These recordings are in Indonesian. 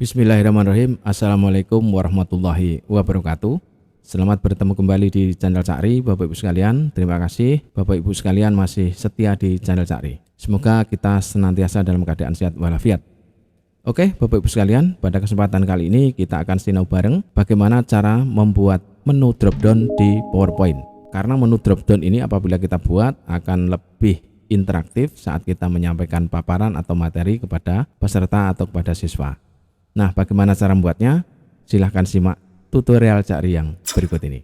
Bismillahirrahmanirrahim. Assalamualaikum warahmatullahi wabarakatuh. Selamat bertemu kembali di channel Cakri, Bapak Ibu sekalian. Terima kasih Bapak Ibu sekalian masih setia di channel Cakri. Semoga kita senantiasa dalam keadaan sehat walafiat. Oke Bapak Ibu sekalian, pada kesempatan kali ini kita akan sinau bareng bagaimana cara membuat menu dropdown di PowerPoint. Karena menu dropdown ini apabila kita buat akan lebih interaktif saat kita menyampaikan paparan atau materi kepada peserta atau kepada siswa. Nah, bagaimana cara membuatnya? Silahkan simak tutorial Cakri yang berikut ini.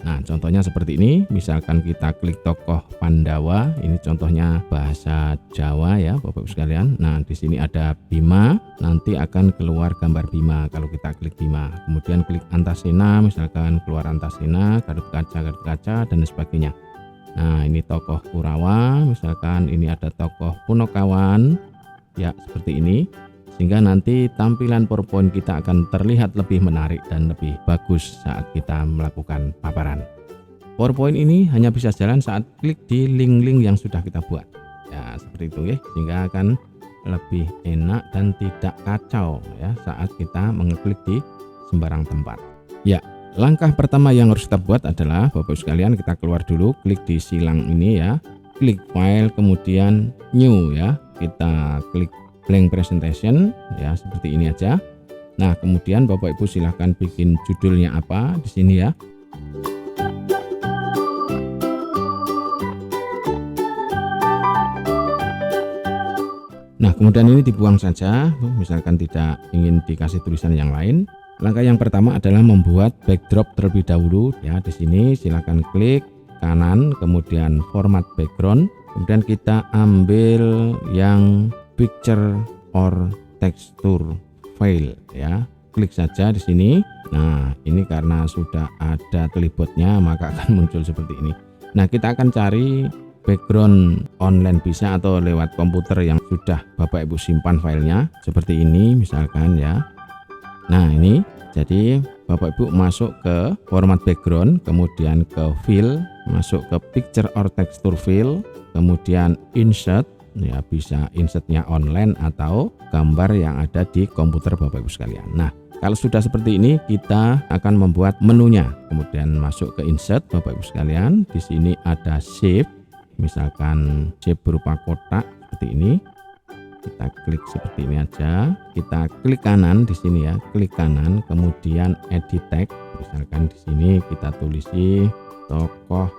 Nah, contohnya seperti ini. Misalkan kita klik tokoh Pandawa. Ini contohnya bahasa Jawa ya, Bapak Ibu sekalian. Nah, di sini ada Bima. Nanti akan keluar gambar Bima kalau kita klik Bima. Kemudian klik Antasena, misalkan keluar Antasena, Garut Kaca dan sebagainya. Nah, ini tokoh Kurawa. Misalkan ini ada tokoh Punokawan. Ya, seperti ini. Sehingga nanti tampilan PowerPoint kita akan terlihat lebih menarik dan lebih bagus saat kita melakukan paparan. PowerPoint ini hanya bisa jalan saat klik di link-link yang sudah kita buat. Ya, seperti itu ya, sehingga akan lebih enak dan tidak kacau ya saat kita mengeklik di sembarang tempat. Ya, langkah pertama yang harus kita buat adalah Bapak Ibu sekalian, kita keluar dulu, klik di silang ini ya. Klik file, kemudian new ya. Kita klik blank presentation ya, seperti ini aja. Nah, kemudian Bapak Ibu silahkan bikin judulnya apa di sini ya. Nah, kemudian ini dibuang saja, misalkan tidak ingin dikasih tulisan yang lain. Langkah yang pertama adalah membuat backdrop terlebih dahulu ya. Di sini silahkan klik kanan, kemudian format background, kemudian kita ambil yang picture or texture file ya, klik saja di sini. Nah, ini karena sudah ada kelibotnya maka akan muncul seperti ini. Nah, kita akan cari background online bisa atau lewat komputer yang sudah Bapak Ibu simpan filenya seperti ini misalkan ya. Nah, ini jadi Bapak Ibu masuk ke format background, kemudian ke fill, masuk ke picture or texture fill, kemudian insert ya, bisa insertnya online atau gambar yang ada di komputer Bapak Ibu sekalian. Nah, kalau sudah seperti ini kita akan membuat menunya. Kemudian masuk ke insert Bapak Ibu sekalian. Di sini ada shape, misalkan shape berupa kotak seperti ini. Kita klik seperti ini aja. Kita klik kanan di sini ya, klik kanan, kemudian edit text. Misalkan di sini kita tulisi tokoh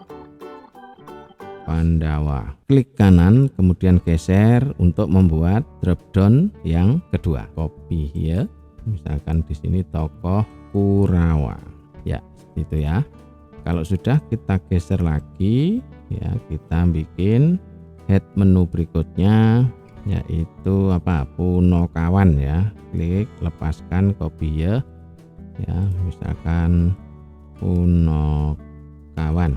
Pandawa. Klik kanan, kemudian geser untuk membuat dropdown yang kedua. Copy here. Misalkan di sini tokoh Kurawa. Ya, seperti itu ya. Kalau sudah kita geser lagi, ya kita bikin head menu berikutnya, yaitu apa? Punokawan ya. Klik, lepaskan, copy here. Ya, misalkan Punokawan.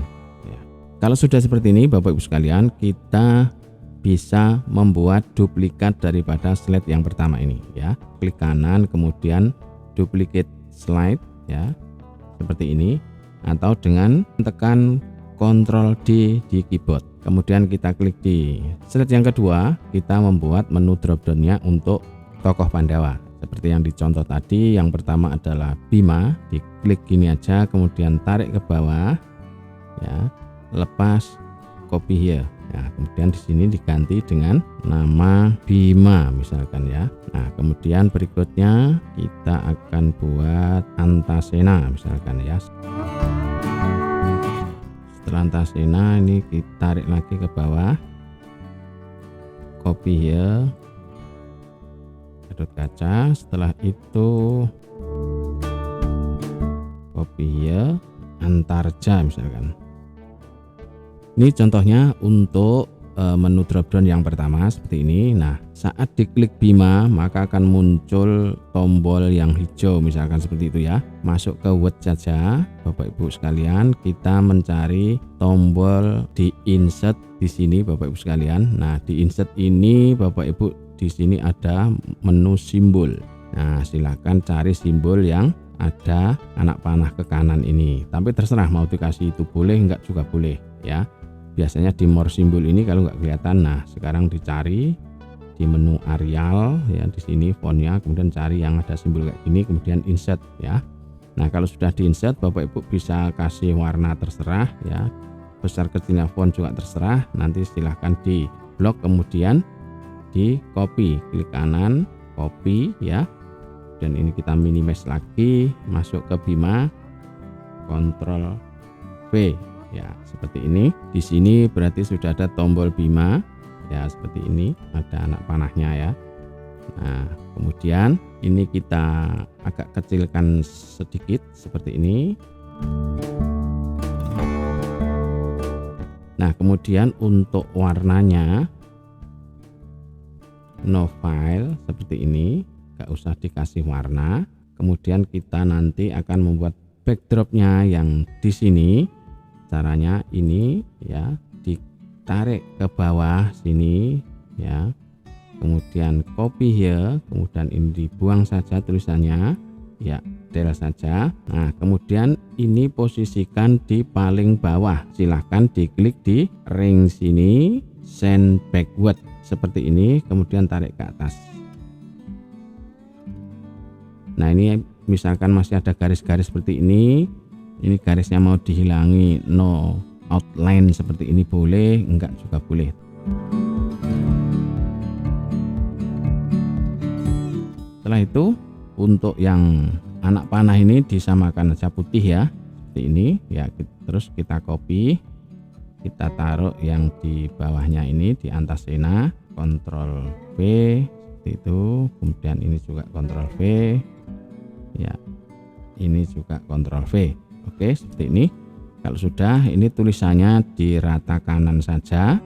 Kalau sudah seperti ini Bapak Ibu sekalian, kita bisa membuat duplikat daripada slide yang pertama ini ya. Klik kanan, kemudian duplicate slide ya, seperti ini, atau dengan tekan Ctrl D di keyboard. Kemudian kita klik di slide yang kedua, kita membuat menu dropdownnya untuk tokoh Pandawa. Seperti yang dicontoh tadi, yang pertama adalah Bima, diklik gini aja, kemudian tarik ke bawah ya. Lepas, copy here. Nah, kemudian di sini diganti dengan nama Bima misalkan ya. Nah, kemudian berikutnya kita akan buat Antasena misalkan ya. Setelah Antasena ini kita tarik lagi ke bawah, copy here, Garut Kaca. Setelah itu copy here, Antarja misalkan. Ini contohnya untuk menu dropdown yang pertama seperti ini. Nah, saat diklik Bima maka akan muncul tombol yang hijau misalkan seperti itu ya. Masuk ke Word saja Bapak Ibu sekalian, kita mencari tombol di insert di sini Bapak Ibu sekalian. Nah, di insert ini Bapak Ibu di sini ada menu simbol. Nah, silakan cari simbol yang ada anak panah ke kanan ini. Tapi terserah mau dikasih itu boleh, enggak juga boleh ya. Biasanya di more simbol ini kalau nggak kelihatan. Nah, sekarang dicari di menu Arial ya, di sini fontnya, kemudian cari yang ada simbol kayak gini, kemudian insert ya. Nah, kalau sudah di insert, Bapak Ibu bisa kasih warna terserah ya. Besar kecilnya font juga terserah. Nanti silahkan di blok, kemudian di copy, klik kanan, copy ya. Dan ini kita minimize lagi, masuk ke Bima, Ctrl V ya, seperti ini. Di sini berarti sudah ada tombol Bima ya, seperti ini, ada anak panahnya ya. Nah, kemudian ini kita agak kecilkan sedikit seperti ini. Nah, kemudian untuk warnanya no file seperti ini, gak usah dikasih warna. Kemudian kita nanti akan membuat backdropnya yang di sini. Caranya ini ya, ditarik ke bawah sini ya, kemudian copy here, kemudian ini dibuang saja tulisannya ya, del saja. Nah, kemudian ini posisikan di paling bawah, silahkan diklik di ring sini, send backward seperti ini, kemudian tarik ke atas. Nah, ini misalkan masih ada garis-garis seperti ini garisnya mau dihilangi, no outline seperti ini boleh, enggak juga boleh. Setelah itu untuk yang anak panah ini disamakan saja putih ya, seperti ini ya. Terus kita copy, kita taruh yang di bawahnya ini di antasena, Ctrl V seperti itu, kemudian ini juga Ctrl V ya, ini juga Ctrl V. Oke, seperti ini. Kalau sudah, ini tulisannya di rata kanan saja.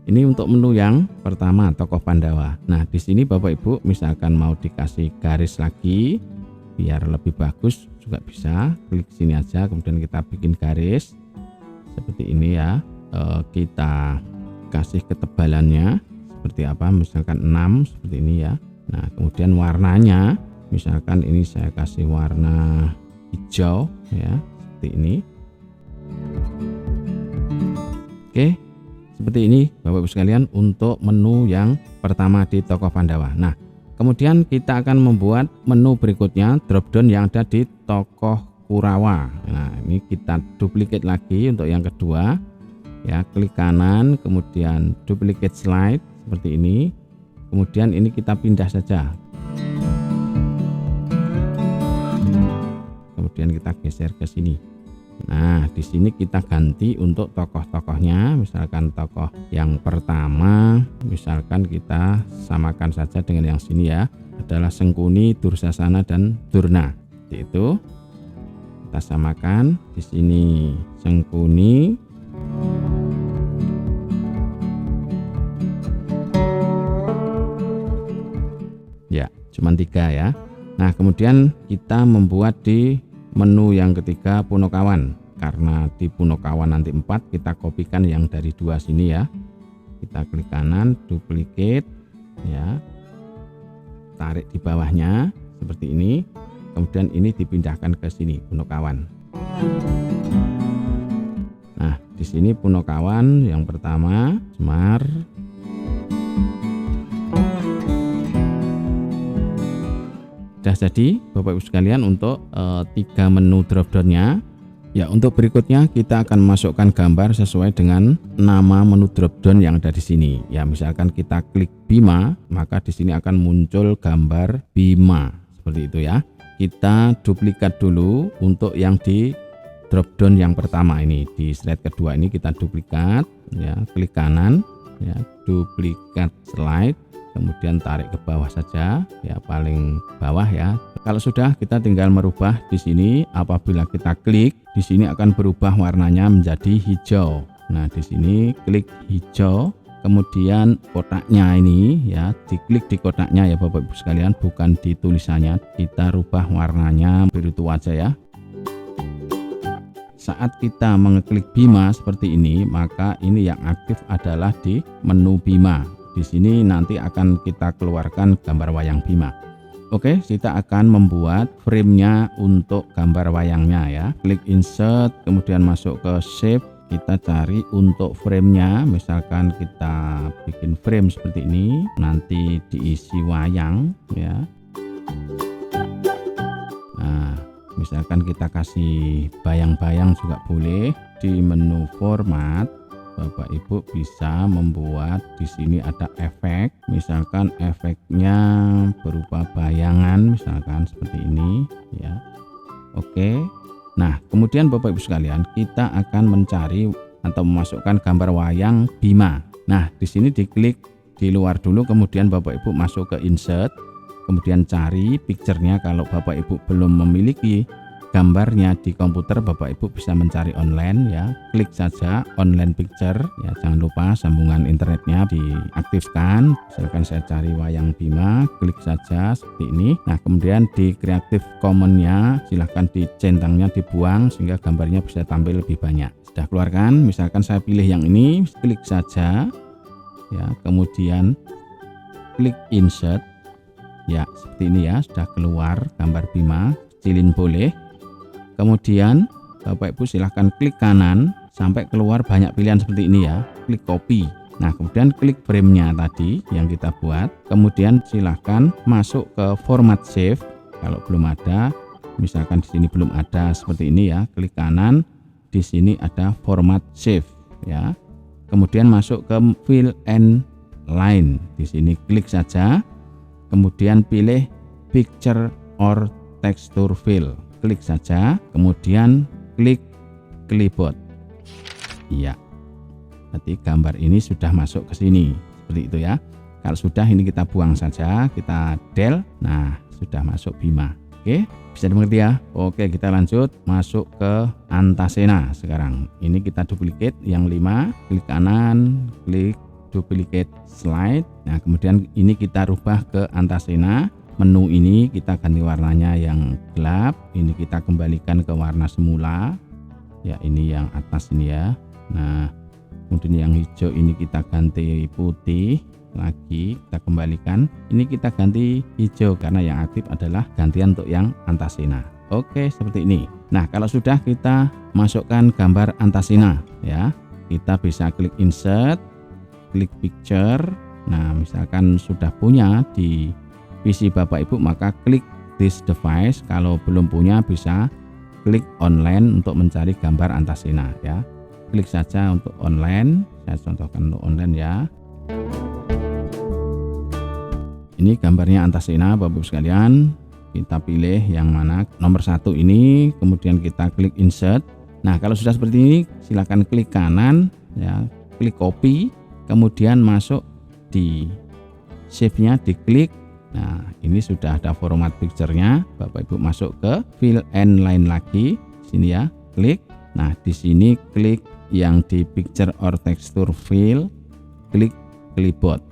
Ini untuk menu yang pertama, tokoh Pandawa. Nah, di sini Bapak Ibu misalkan mau dikasih garis lagi biar lebih bagus juga bisa, klik sini aja, kemudian kita bikin garis seperti ini ya. Kita kasih ketebalannya seperti apa, misalkan 6 seperti ini ya. Nah, kemudian warnanya misalkan ini saya kasih warna hijau ya, seperti ini. Oke, seperti ini Bapak Ibu sekalian untuk menu yang pertama di tokoh Pandawa. Nah, kemudian kita akan membuat menu berikutnya, drop down yang ada di tokoh Kurawa. Nah, ini kita duplicate lagi untuk yang kedua ya, klik kanan, kemudian duplicate slide seperti ini, kemudian ini kita pindah saja, kemudian kita geser ke sini. Nah, di sini kita ganti untuk tokoh-tokohnya, misalkan tokoh yang pertama misalkan kita samakan saja dengan yang sini ya, adalah Sengkuni, Dursasana dan Durna. Seperti itu. Kita samakan di sini Sengkuni, ya, cuman 3 ya. Nah, kemudian kita membuat di menu yang ketiga Punokawan. Karena di Punokawan nanti 4, kita kopikan yang dari 2 sini ya. Kita klik kanan, duplicate ya, tarik di bawahnya seperti ini, kemudian ini dipindahkan ke sini Punokawan. Nah, di sini Punokawan yang pertama Semar, sudah jadi Bapak Ibu sekalian untuk 3 menu drop down-nya. Ya, untuk berikutnya kita akan masukkan gambar sesuai dengan nama menu drop down yang ada di sini. Ya, misalkan kita klik Bima, maka di sini akan muncul gambar Bima seperti itu ya. Kita duplikat dulu untuk yang di drop down yang pertama ini, di slide kedua ini kita duplikat ya, klik kanan ya, duplikat slide, kemudian tarik ke bawah saja ya, paling bawah ya. Kalau sudah, kita tinggal merubah di sini. Apabila kita klik di sini akan berubah warnanya menjadi hijau. Nah, di sini klik hijau, kemudian kotaknya ini ya, diklik di kotaknya ya Bapak Ibu sekalian, bukan di tulisannya. Kita rubah warnanya biru tua aja ya. Saat kita mengeklik Bima seperti ini, maka ini yang aktif adalah di menu Bima. di sini nanti akan kita keluarkan gambar wayang Bima. Oke, kita akan membuat frame-nya untuk gambar wayangnya ya. Klik insert, kemudian masuk ke shape, kita cari untuk frame-nya, misalkan kita bikin frame seperti ini, nanti diisi wayang ya. Nah, misalkan kita kasih bayang-bayang juga boleh. Di menu format, Bapak Ibu bisa membuat di sini ada efek, misalkan efeknya berupa bayangan, misalkan seperti ini ya. Oke. Nah, kemudian Bapak Ibu sekalian, kita akan mencari atau memasukkan gambar wayang Bima. Nah, di sini diklik di luar dulu, kemudian Bapak Ibu masuk ke insert, kemudian cari picture-nya. Kalau Bapak Ibu belum memiliki gambarnya di komputer, Bapak Ibu bisa mencari online ya. Klik saja online picture ya, jangan lupa sambungan internetnya diaktifkan. Misalkan saya cari wayang Bima, klik saja seperti ini. Nah, kemudian di Creative Commons-nya silahkan dicentangnya dibuang sehingga gambarnya bisa tampil lebih banyak. Sudah keluarkan, misalkan saya pilih yang ini, klik saja ya, kemudian klik insert ya, seperti ini ya, sudah keluar gambar Bima. Kecilin boleh. Kemudian Bapak Ibu silahkan klik kanan sampai keluar banyak pilihan seperti ini ya. Klik copy. Nah, kemudian klik frame-nya tadi yang kita buat. Kemudian silahkan masuk ke format save. Kalau belum ada, misalkan di sini belum ada seperti ini ya, klik kanan. Di sini ada format save ya. Kemudian masuk ke fill and line. Di sini klik saja. Kemudian pilih picture or texture fill. Klik saja, kemudian klik clipboard. Iya. Berarti gambar ini sudah masuk ke sini. Seperti itu ya. Kalau sudah, ini kita buang saja, kita del. Nah, sudah masuk Bima. Oke, bisa dimengerti ya? Oke, kita lanjut masuk ke Antasena sekarang. Ini kita duplicate yang 5, klik kanan, klik duplicate slide. Nah, kemudian ini kita rubah ke Antasena. Menu ini kita ganti warnanya yang gelap, ini kita kembalikan ke warna semula ya, ini yang atas ini ya. Nah, kemudian yang hijau ini kita ganti putih lagi, kita kembalikan, ini kita ganti hijau karena yang aktif adalah gantian untuk yang Antasena. Oke, seperti ini. Nah, kalau sudah, kita masukkan gambar Antasena ya, kita bisa klik insert, klik picture. Nah, misalkan sudah punya di PC Bapak Ibu, maka klik this device. Kalau belum punya, bisa klik online untuk mencari gambar Antasena ya. Klik saja untuk online, saya contohkan untuk online ya. Ini gambarnya Antasena Bapak Ibu sekalian. Kita pilih yang mana, nomor 1 ini, kemudian kita klik insert. Nah, kalau sudah seperti ini, silakan klik kanan ya, klik copy, kemudian masuk di save-nya, diklik. Nah, ini sudah ada format picture-nya. Bapak Ibu masuk ke fill and line lagi, sini ya, klik. Nah, di sini klik yang di picture or texture fill, klik clipboard.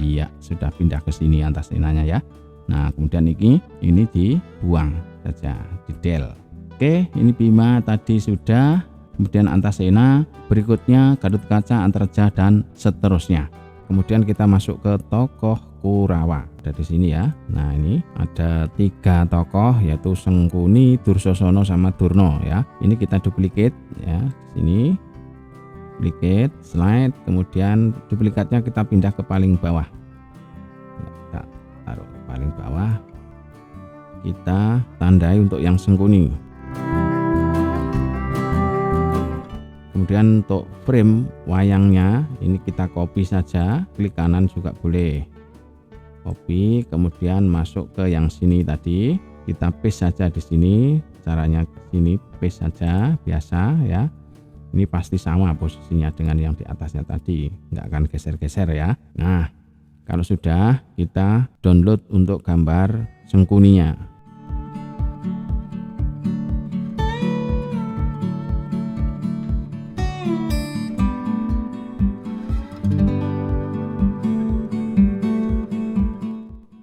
Iya, sudah pindah ke sini Antasenanya ya. Nah, kemudian ini dibuang saja, di del. Oke, ini Bima tadi sudah. Kemudian Antasena, berikutnya Gatotkaca, Antareja, dan seterusnya. Kemudian kita masuk ke tokoh Kurawa. Ada di sini ya. Nah, ini ada 3 tokoh, yaitu Sengkuni, Dursosana, sama Durna ya. Ini kita duplicate ya. Sini duplicate slide, kemudian duplikatnya kita pindah ke paling bawah. Ya, kita taruh paling bawah. Kita tandai untuk yang Sengkuni. Kemudian untuk frame wayangnya ini kita copy saja, klik kanan juga boleh. Copy, kemudian masuk ke yang sini tadi, kita paste saja di sini. Caranya sini paste saja biasa ya. Ini pasti sama posisinya dengan yang di atasnya tadi, nggak akan geser-geser ya. Nah, kalau sudah, kita download untuk gambar Sengkuninya.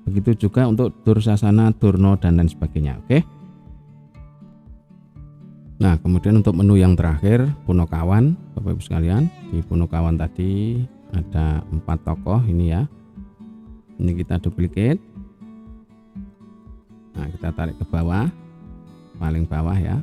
Begitu juga untuk Dursasana, Durna, dan lain sebagainya. Oke. Nah, kemudian untuk menu yang terakhir, Punokawan, Bapak Ibu sekalian. Di Punokawan tadi ada 4 tokoh ini ya. Ini kita duplicate. Nah, kita tarik ke bawah, paling bawah ya.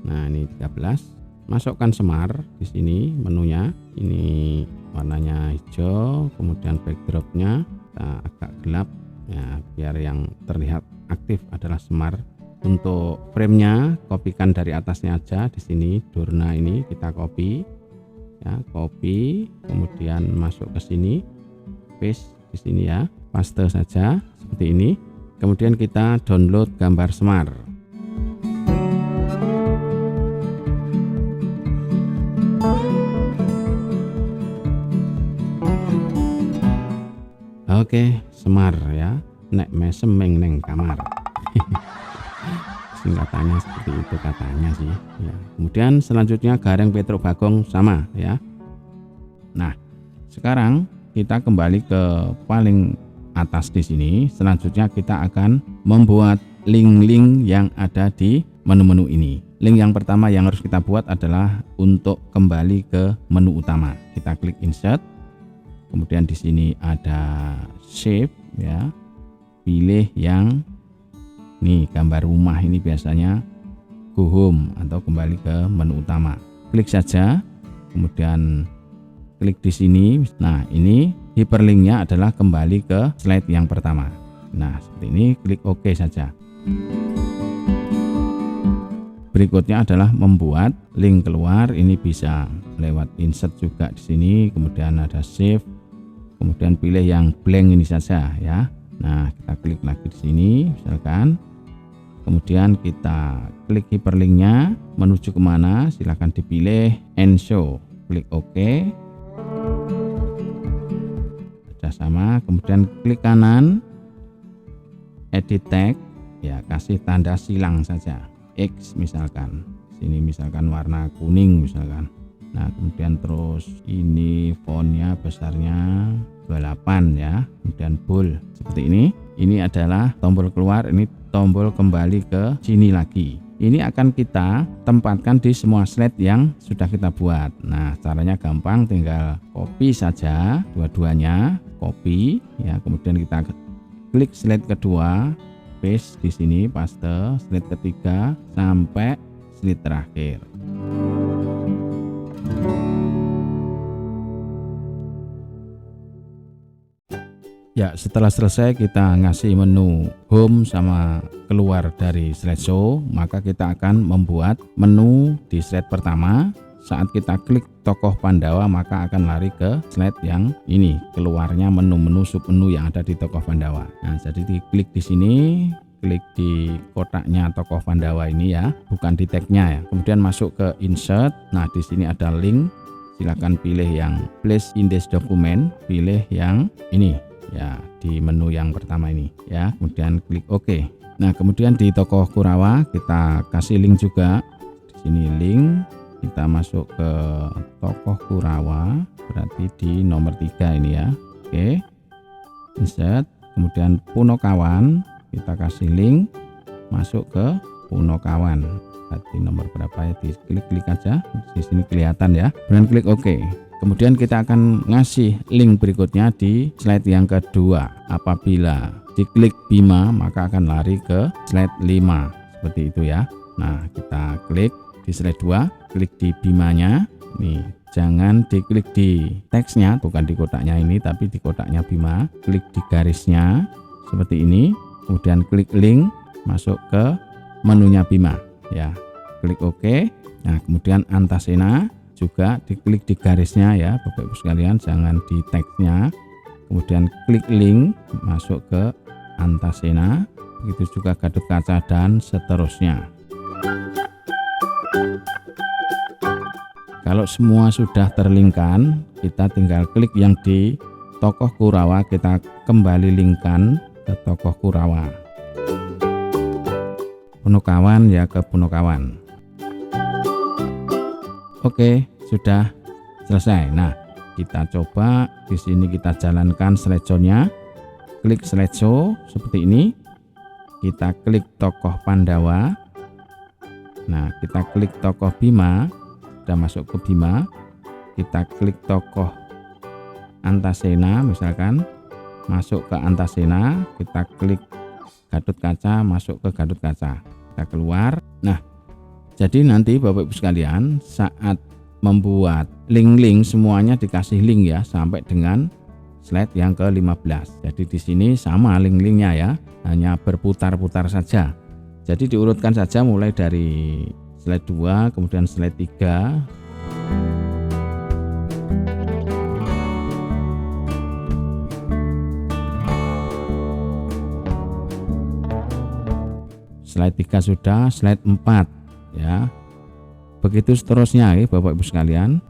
Nah, ini 13. Masukkan Semar di sini menunya. Ini warnanya hijau, kemudian backdropnya kita agak gelap ya, biar yang terlihat aktif adalah Semar. Untuk framenya kopikan dari atasnya aja. Di sini Dorna ini kita copy ya, copy, kemudian masuk ke sini, paste di sini ya, paste saja seperti ini. Kemudian kita download gambar Semar. Oke, Semar ya, nek mesem neng kamar. Singkatannya seperti itu katanya sih ya. Kemudian selanjutnya Gareng Petro Bagong sama ya. Nah, sekarang kita kembali ke paling atas di sini. Selanjutnya kita akan membuat link-link yang ada di menu-menu ini. Link yang pertama yang harus kita buat adalah untuk kembali ke menu utama. Kita klik insert. Kemudian di sini ada save ya. Pilih yang nih gambar rumah ini, biasanya go home atau kembali ke menu utama. Klik saja, kemudian klik di sini. Nah, ini hyperlinknya adalah kembali ke slide yang pertama. Nah, seperti ini, klik OK saja. Berikutnya adalah membuat link keluar. Ini bisa lewat insert juga di sini, kemudian ada save, kemudian pilih yang blank ini saja ya. Nah, kita klik lagi di sini misalkan. Kemudian kita klik hyperlinknya menuju kemana, silahkan dipilih and show, klik OK. Sudah sama, kemudian klik kanan, edit tag ya, kasih tanda silang saja, X misalkan, sini misalkan warna kuning misalkan. Nah, kemudian terus ini fontnya besarnya 28 ya, kemudian bold seperti ini. Ini adalah tombol keluar, ini tombol kembali ke sini lagi. Ini akan kita tempatkan di semua slide yang sudah kita buat. Nah, caranya gampang, tinggal copy saja dua-duanya, copy ya, kemudian kita klik slide kedua, paste di sini, paste slide ketiga sampai slide terakhir. Ya, setelah selesai kita ngasih menu home sama keluar dari slideshow, maka kita akan membuat menu di slide pertama. Saat kita klik tokoh Pandawa, maka akan lari ke slide yang ini, keluarnya menu-menu submenu yang ada di tokoh Pandawa. Nah, jadi diklik di sini, klik di kotaknya tokoh Pandawa ini ya, bukan di tagnya ya. Kemudian masuk ke insert. Nah, di sini ada link. Silakan pilih yang place in this document, pilih yang ini ya, di menu yang pertama ini ya, kemudian klik OK. Nah, kemudian di tokoh Kurawa kita kasih link juga di sini, link, kita masuk ke tokoh Kurawa, berarti di nomor 3 ini ya. Oke, insert, kemudian Punokawan kita kasih link, masuk ke Punokawan, berarti nomor berapa ya, diklik aja di sini kelihatan ya, kemudian klik OK. Kemudian kita akan ngasih link berikutnya di slide yang kedua. Apabila diklik Bima, maka akan lari ke slide 5 seperti itu ya. Nah, kita klik di slide 2, klik di Bimanya. Nih, jangan diklik di teksnya, bukan di kotaknya ini, tapi di kotaknya Bima. Klik di garisnya seperti ini, kemudian klik link, masuk ke menunya Bima ya. Klik OK. Nah, kemudian Antasena juga diklik di garisnya ya, Bapak Ibu sekalian, jangan di teksnya. Kemudian klik link, masuk ke Antasena, begitu juga Gatot Kaca dan seterusnya. Kalau semua sudah terlinkkan, kita tinggal klik yang di tokoh Kurawa, kita kembali linkkan ke tokoh Kurawa. Punokawan ya, ke Punokawan. Oke, sudah selesai. Nah, kita coba di sini, kita jalankan slideshow-nya. Klik slideshow seperti ini. Kita klik tokoh Pandawa. Nah, kita klik tokoh Bima. Sudah masuk ke Bima. Kita klik tokoh Antasena misalkan, masuk ke Antasena, kita klik Gatot Kaca, masuk ke Gatot Kaca, kita keluar. Nah, jadi nanti Bapak Ibu sekalian saat membuat link-link semuanya dikasih link ya sampai dengan slide yang ke-15. Jadi di sini sama link-linknya ya, hanya berputar-putar saja. Jadi diurutkan saja mulai dari slide 2, kemudian slide 3. Slide 3 sudah, slide 4 ya. Begitu seterusnya ya Bapak Ibu sekalian.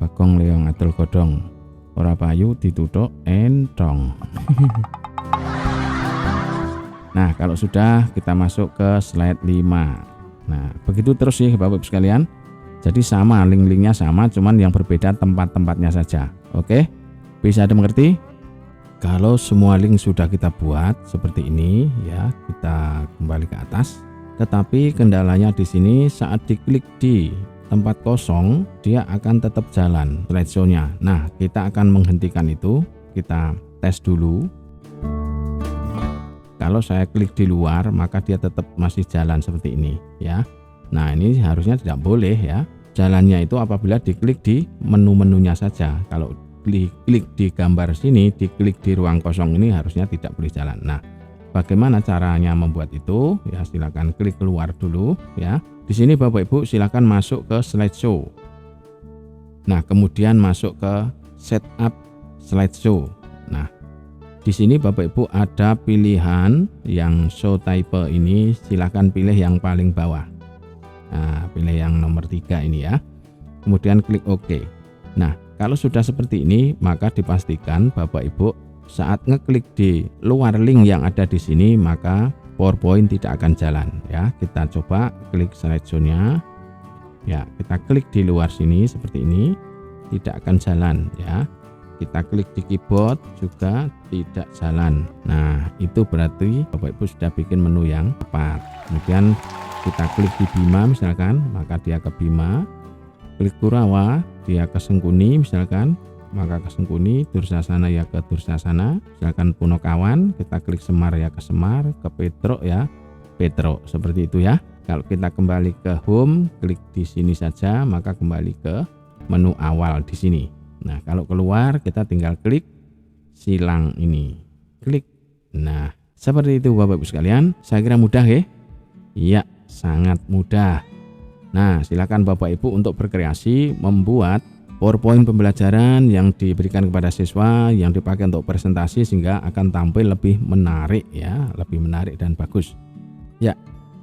Bagong leong atul godong, ora payu dituthuk entong. Nah, kalau sudah kita masuk ke slide 5. Nah, begitu terus ya Bapak Ibu sekalian. Jadi sama, link-linknya sama, cuman yang berbeda tempat-tempatnya saja. Oke, bisa dimengerti? Kalau semua link sudah kita buat seperti ini ya, kita kembali ke atas. Tetapi kendalanya di sini saat diklik di tempat kosong, dia akan tetap jalan slideshow-nya. Nah, kita akan menghentikan itu. Kita tes dulu. Kalau saya klik di luar, maka dia tetap masih jalan seperti ini ya. Nah, ini harusnya tidak boleh ya. Jalannya itu apabila diklik di menu-menunya saja. Kalau diklik di gambar sini, diklik di ruang kosong ini harusnya tidak boleh jalan. Nah, bagaimana caranya membuat itu? Ya, silakan klik keluar dulu ya. Di sini Bapak Ibu silakan masuk ke slideshow. Nah, kemudian masuk ke setup slideshow. Nah, di sini Bapak Ibu ada pilihan yang show type ini, silakan pilih yang paling bawah. Nah, pilih yang nomor 3 ini ya. Kemudian klik OK. Nah, kalau sudah seperti ini, maka dipastikan Bapak Ibu saat ngeklik di luar link yang ada di sini, maka PowerPoint tidak akan jalan ya. Kita coba klik slideshow-nya. Ya, kita klik di luar sini seperti ini, tidak akan jalan ya. Kita klik di keyboard juga tidak jalan. Nah, itu berarti Bapak Ibu sudah bikin menu yang tepat. Kemudian kita klik di Bima misalkan, maka dia ke Bima. Klik Kurawa, dia ke Sengkuni misalkan, maka ke Sengkuni. Dursasana ya ke Dursasana. Misalkan Punokawan, kita klik Semar ya ke Semar. Ke Petruk ya Petruk, seperti itu ya. Kalau kita kembali ke home, klik di sini saja, maka kembali ke menu awal di sini. Nah, kalau keluar kita tinggal klik silang ini. Klik. Nah, seperti itu Bapak Ibu sekalian. Saya kira mudah ya. Iya, sangat mudah. Nah, silakan Bapak Ibu untuk berkreasi membuat PowerPoint pembelajaran yang diberikan kepada siswa yang dipakai untuk presentasi sehingga akan tampil lebih menarik ya, lebih menarik dan bagus. Ya,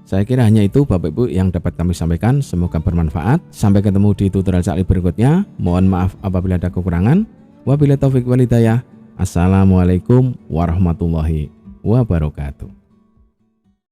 saya kira hanya itu Bapak Ibu yang dapat kami sampaikan. Semoga bermanfaat. Sampai ketemu di tutorial Cak Li berikutnya. Mohon maaf apabila ada kekurangan. Wabillahi taufiq wal hidayah. Assalamualaikum warahmatullahi wabarakatuh.